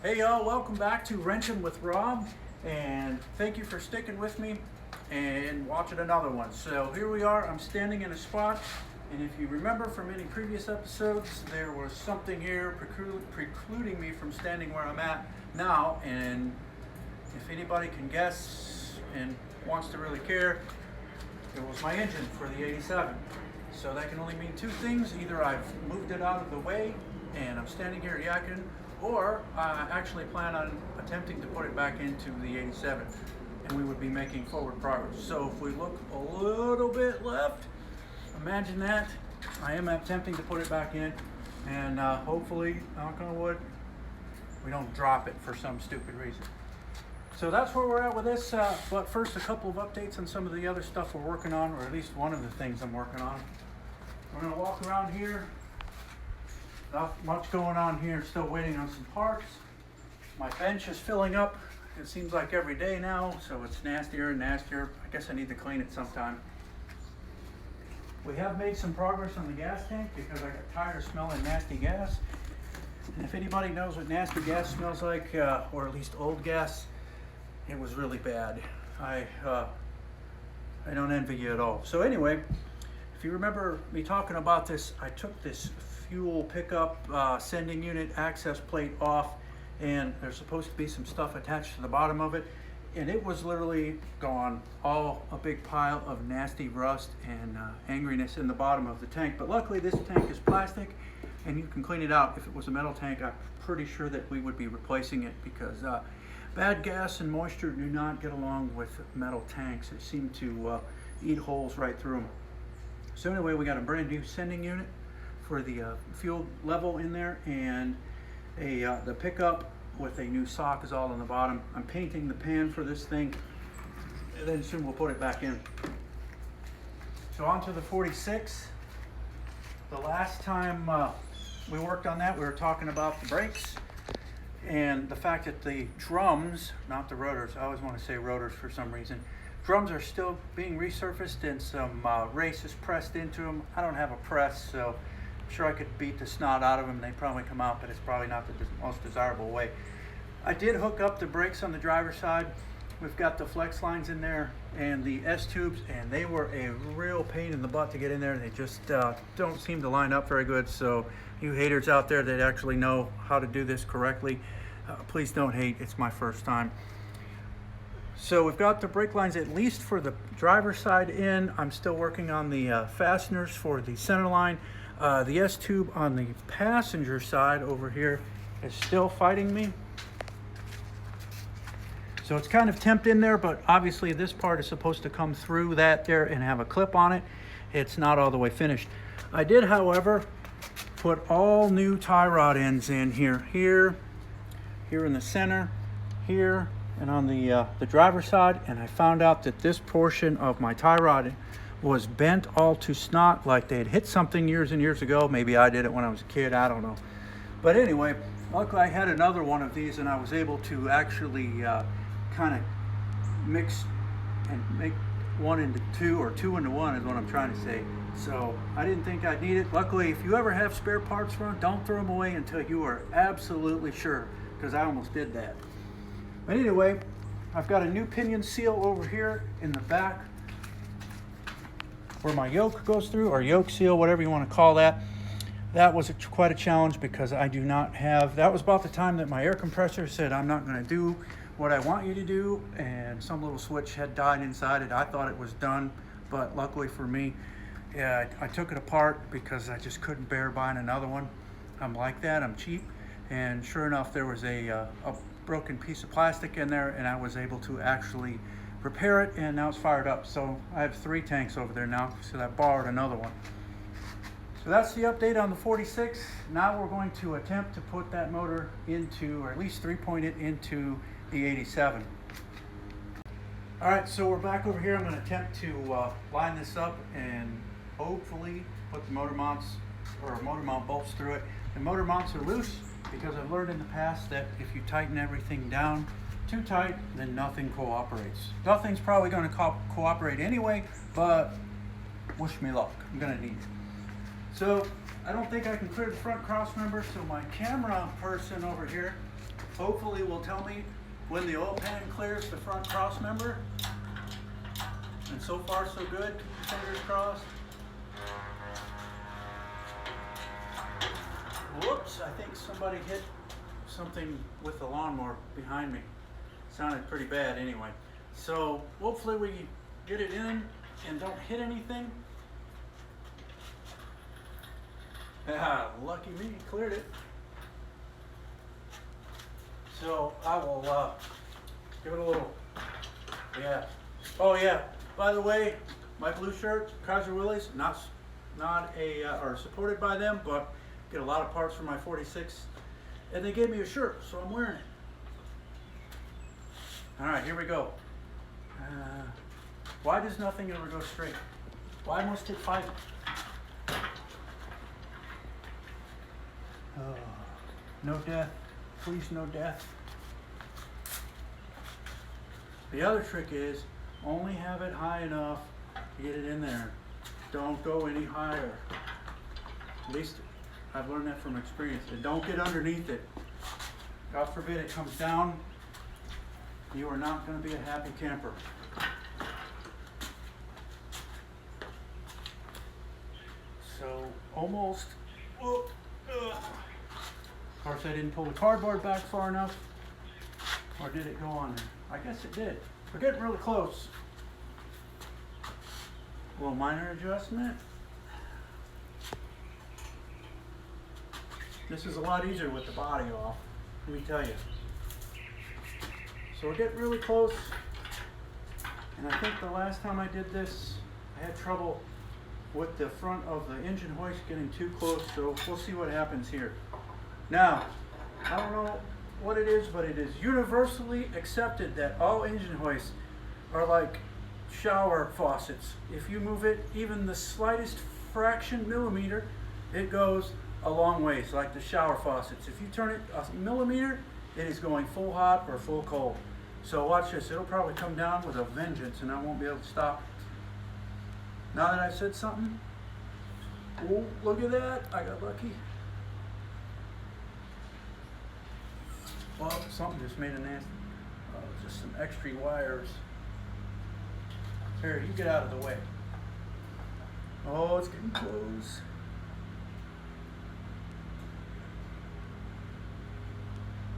Hey y'all, welcome back to Wrenching with Rob, and thank you for sticking with me and watching another one. So here we are, I'm standing in a spot, and if you remember from any previous episodes, there was something here precluding me from standing where I'm at now, and if anybody can guess and wants to really care, it was my engine for the 87. So that can only mean two things: either I've moved it out of the way and I'm standing here yakking, or I actually plan on attempting to put it back into the 87, and we would be making forward progress. So if we look a little bit left, imagine that. I am attempting to put it back in, and hopefully, knock on wood, we don't drop it for some stupid reason. So that's where we're at with this, but first a couple of updates on some of the other stuff we're working on, or at least one of the things I'm working on. We're going to walk around here. Not much going on here, still waiting on some parts. My bench is filling up, it seems like every day now, so it's nastier and nastier. I guess I need to clean it sometime. We have made some progress on the gas tank because I got tired of smelling nasty gas. And if anybody knows what nasty gas smells like, or at least old gas, it was really bad. I don't envy you at all. So anyway, if you remember me talking about this, I took this fuel pickup sending unit access plate off, and there's supposed to be some stuff attached to the bottom of it, and it was literally gone. All a big pile of nasty rust and angriness in the bottom of the tank. But luckily this tank is plastic and you can clean it out. If it was a metal tank, I'm pretty sure that we would be replacing it, because bad gas and moisture do not get along with metal tanks. They seem to eat holes right through them. So anyway, we got a brand new sending unit for the fuel level in there, and the pickup with a new sock is all in the bottom. I'm painting the pan for this thing, and then soon we'll put it back in. So on to the 46. The last time we worked on that, we were talking about the brakes and the fact that the drums, not the rotors, I always want to say rotors for some reason, drums are still being resurfaced and some race is pressed into them. I don't have a press, so I'm sure I could beat the snot out of them. They probably come out, but it's probably not the most desirable way. I did hook up the brakes on the driver's side. We've got the flex lines in there and the S-tubes, and they were a real pain in the butt to get in there. They just don't seem to line up very good. So you haters out there that actually know how to do this correctly, please don't hate. It's my first time. So we've got the brake lines at least for the driver's side in. I'm still working on the fasteners for the center line. The S-tube on the passenger side over here is still fighting me. So it's kind of temped in there, but obviously this part is supposed to come through that there and have a clip on it. It's not all the way finished. I did, however, put all new tie rod ends in here in the center, here, and on the driver's side, and I found out that this portion of my tie rod was bent all to snot, like they had hit something years and years ago. Maybe I did it when I was a kid, I don't know. But anyway, luckily I had another one of these, and I was able to actually kind of mix and make one into two, or two into one is what I'm trying to say. So I didn't think I'd need it. Luckily, if you ever have spare parts for them, don't throw them away until you are absolutely sure, because I almost did that. But anyway, I've got a new pinion seal over here in the back where my yoke goes through, or yoke seal, whatever you want to call that. That was quite a challenge, because I do not have, that was about the time that my air compressor said, I'm not going to do what I want you to do, and some little switch had died inside it. I thought it was done, but luckily for me, I took it apart because I just couldn't bear buying another one. I'm like that, I'm cheap, and sure enough, there was a broken piece of plastic in there, and I was able to actually repair it, and now it's fired up. So I have 3 tanks over there now, so I borrowed another one. So that's the update on the 46. Now we're going to attempt to put that motor into, or at least 3-point it into the 87. All right, so we're back over here. I'm going to attempt to line this up and hopefully put the motor mounts, or motor mount bolts through it. The motor mounts are loose because I've learned in the past that if you tighten everything down too tight, then nothing cooperates. Nothing's probably going to cooperate anyway, but wish me luck. I'm going to need it. So I don't think I can clear the front cross member, so my camera person over here hopefully will tell me when the oil pan clears the front cross member. And so far so good, fingers crossed. Whoops, I think somebody hit something with the lawnmower behind me. Sounded pretty bad anyway. So hopefully we get it in and don't hit anything. Ah, lucky me, cleared it. So I will give it a little, yeah. Oh yeah, by the way, my blue shirt, Kaiser Willys, not or supported by them, but get a lot of parts for my 46. And they gave me a shirt, so I'm wearing it. All right, here we go. Why does nothing ever go straight? Why must it fight? Oh, no death. Please, no death. The other trick is only have it high enough to get it in there. Don't go any higher. At least I've learned that from experience. And don't get underneath it. God forbid it comes down. You are not going to be a happy camper. So almost. Of course, I didn't pull the cardboard back far enough. Or did it go on there? I guess it did. We're getting really close. A little minor adjustment. This is a lot easier with the body off, let me tell you. So we're getting really close. And I think the last time I did this, I had trouble with the front of the engine hoist getting too close, so we'll see what happens here. Now, I don't know what it is, but it is universally accepted that all engine hoists are like shower faucets. If you move it even the slightest fraction millimeter, it goes a long ways, like the shower faucets. If you turn it a millimeter, it is going full hot or full cold. So watch this, it'll probably come down with a vengeance and I won't be able to stop it. Now that I've said something, oh, look at that, I got lucky. Well, something just made a nasty, just some extra wires. Here, you get out of the way. Oh, it's getting close.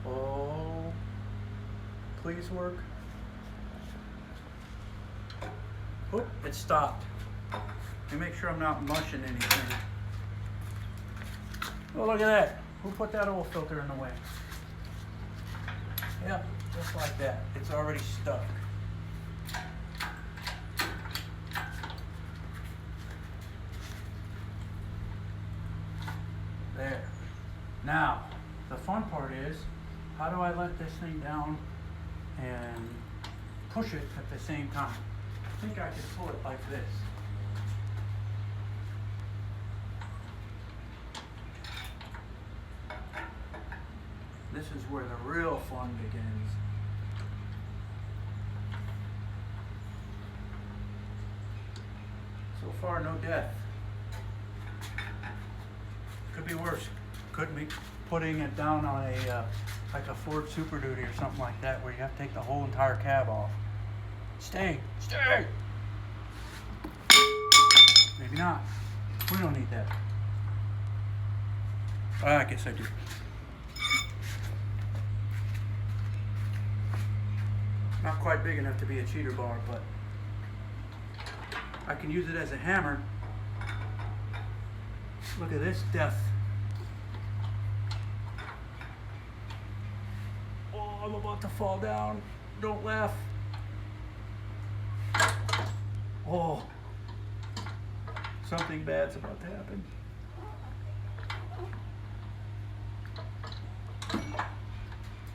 Oh, please work. Oh, it stopped. Let me make sure I'm not mushing anything. Oh, look at that. Who put that oil filter in the way? Yep, just like that. It's already stuck. There. Now, the fun part is, how do I let this thing down and push it at the same time? I think I could pull it like this. This is where the real fun begins. So far, no death. Could be worse. Could be putting it down on a like a Ford Super Duty or something like that, where you have to take the whole entire cab off. Stay, stay. Maybe not. We don't need that. I guess I do. Not quite big enough to be a cheater bar, but I can use it as a hammer. Look at this death. Oh, I'm about to fall down. Don't laugh. Oh, something bad's about to happen.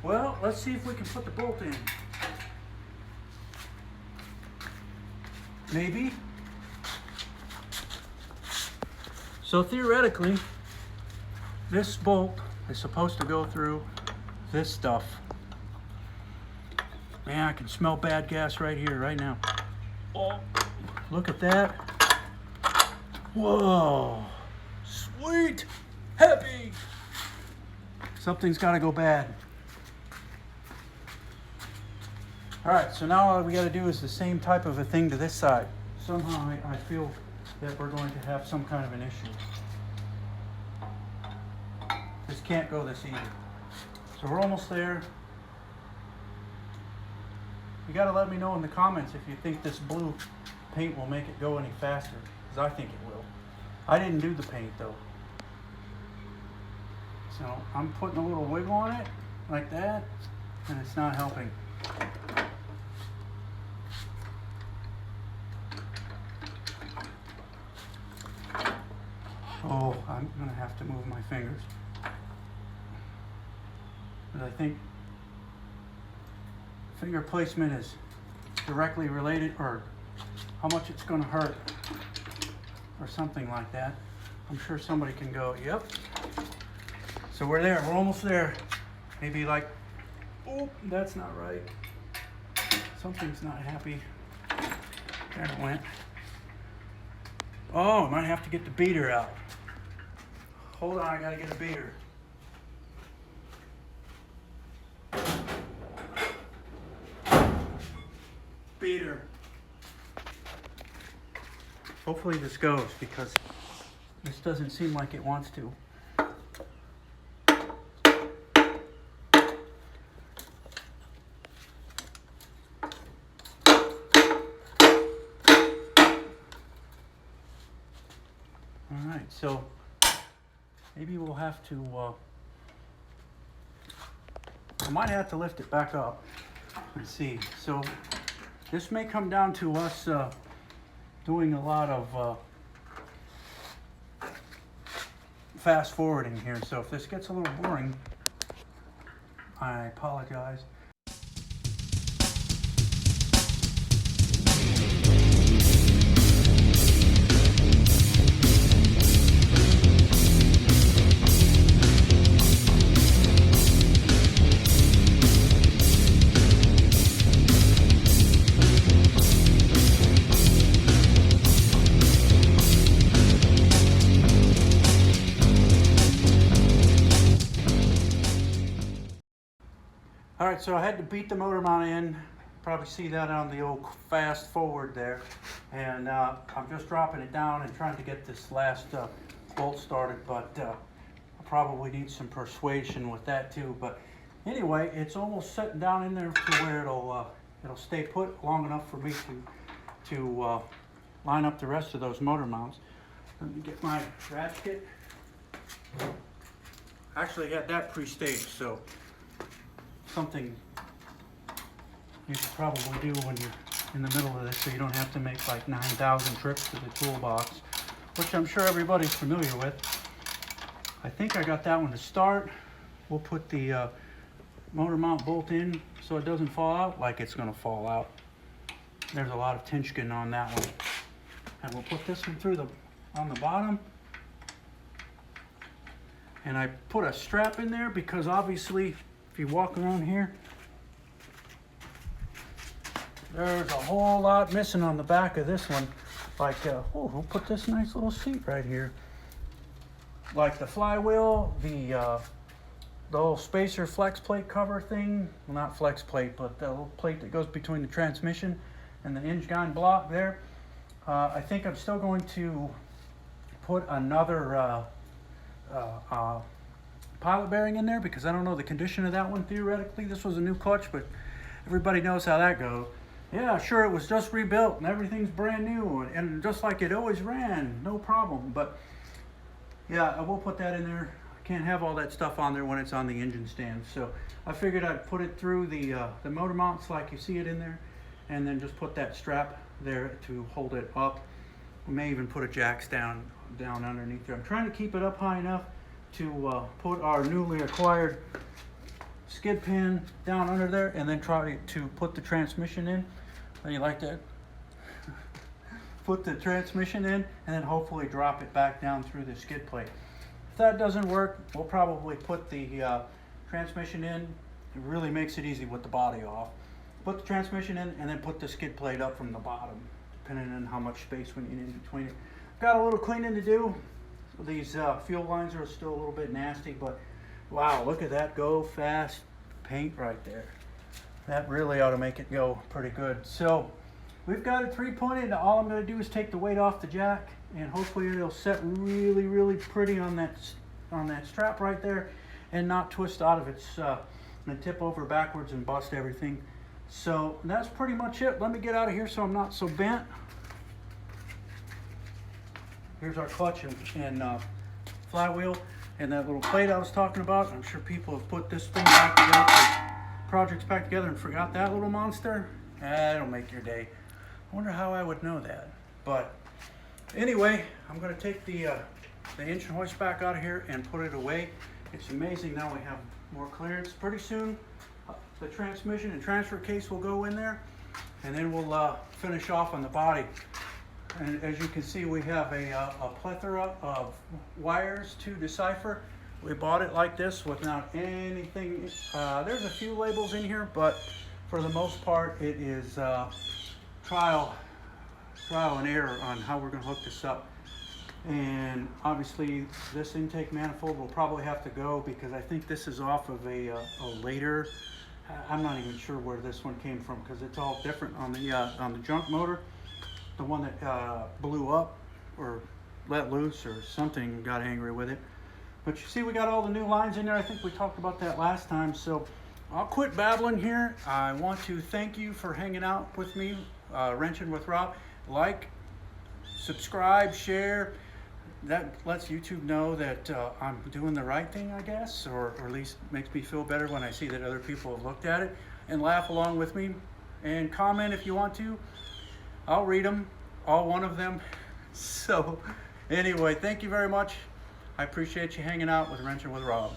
Well, let's see if we can put the bolt in. Maybe. So theoretically, this bolt is supposed to go through this stuff. Man, I can smell bad gas right here, right now. Oh, look at that. Whoa, sweet, happy. Something's got to go bad. All right, so now all we got to do is the same type of a thing to this side. Somehow I feel that we're going to have some kind of an issue. This can't go this easy. So we're almost there. You got to let me know in the comments if you think this blue paint will make it go any faster, because I think it will. I didn't do the paint though. So I'm putting a little wiggle on it, like that, and it's not helping. Oh, I'm gonna have to move my fingers. But I think finger placement is directly related, or how much it's gonna hurt, or something like that. I'm sure somebody can go, yep. So we're there, we're almost there. Maybe like, oh, that's not right. Something's not happy. There it went. Oh, I might have to get the beater out. Hold on, I gotta get a beater. Beater. Hopefully this goes, because this doesn't seem like it wants to. All right, so maybe we'll have to, I might have to lift it back up and see. So this may come down to us doing a lot of fast forwarding here. So if this gets a little boring, I apologize. All right, so I had to beat the motor mount in. Probably see that on the old fast forward there. And I'm just dropping it down and trying to get this last bolt started, but I probably need some persuasion with that too. But anyway, it's almost sitting down in there to where it'll stay put long enough for me to line up the rest of those motor mounts. Let me get my ratchet. Actually had that pre-staged, so something you could probably do when you're in the middle of this, so you don't have to make like 9,000 trips to the toolbox, which I'm sure everybody's familiar with. I think I got that one to start. We'll put the motor mount bolt in so it doesn't fall out like it's going to fall out. There's a lot of tension on that one. And we'll put this one through on the bottom. And I put a strap in there because obviously if you walk around here, there's a whole lot missing on the back of this one. Like, oh, we'll put this nice little seat right here. Like the flywheel, the little spacer flex plate cover thing. Well, not flex plate, but the little plate that goes between the transmission and the engine block there. I think I'm still going to put another pilot bearing in there because I don't know the condition of that one theoretically. This was a new clutch, but everybody knows how that goes. Yeah, sure, it was just rebuilt and everything's brand new and just like it always ran, no problem. But yeah, I will put that in there. I can't have all that stuff on there when it's on the engine stand. So I figured I'd put it through the motor mounts like you see it in there, and then just put that strap there to hold it up. We may even put a jacks down underneath there. I'm trying to keep it up high enough to put our newly acquired skid pan down under there and then try to put the transmission in. How you like that? Put the transmission in and then hopefully drop it back down through the skid plate. If that doesn't work, we'll probably put the transmission in. It really makes it easy with the body off. Put the transmission in and then put the skid plate up from the bottom, depending on how much space we need in between it. Got a little cleaning to do. These fuel lines are still a little bit nasty, but wow, look at that go fast paint right there. That really ought to make it go pretty good. So we've got it 3-pointed. All I'm going to do is take the weight off the jack, and hopefully it'll set really, really pretty on that strap right there, and not twist out of its and tip over backwards and bust everything. So that's pretty much it. Let me get out of here so I'm not so bent. Here's our clutch and flywheel and that little plate I was talking about. I'm sure people have put this thing back together, projects back together, and forgot that little monster. That'll make your day. I wonder how I would know that. But anyway, I'm going to take the engine hoist back out of here and put it away. It's amazing now we have more clearance. Pretty soon the transmission and transfer case will go in there, and then we'll finish off on the body. And as you can see, we have a plethora of wires to decipher. We bought it like this without anything. There's a few labels in here, but for the most part it is trial and error on how we're going to hook this up. And obviously this intake manifold will probably have to go, because I think this is off of a later, I'm not even sure where this one came from, because it's all different on the junk motor. The one that blew up or let loose or something, got angry with it. But you see, we got all the new lines in there. I think we talked about that last time. So I'll quit babbling here. I want to thank you for hanging out with me, Wrenching with Rob. Like, subscribe, share. That lets YouTube know that I'm doing the right thing, I guess, or at least makes me feel better when I see that other people have looked at it, and laugh along with me, and comment if you want to. I'll read them, all one of them. So anyway, thank you very much. I appreciate you hanging out with Wrenching with Rob.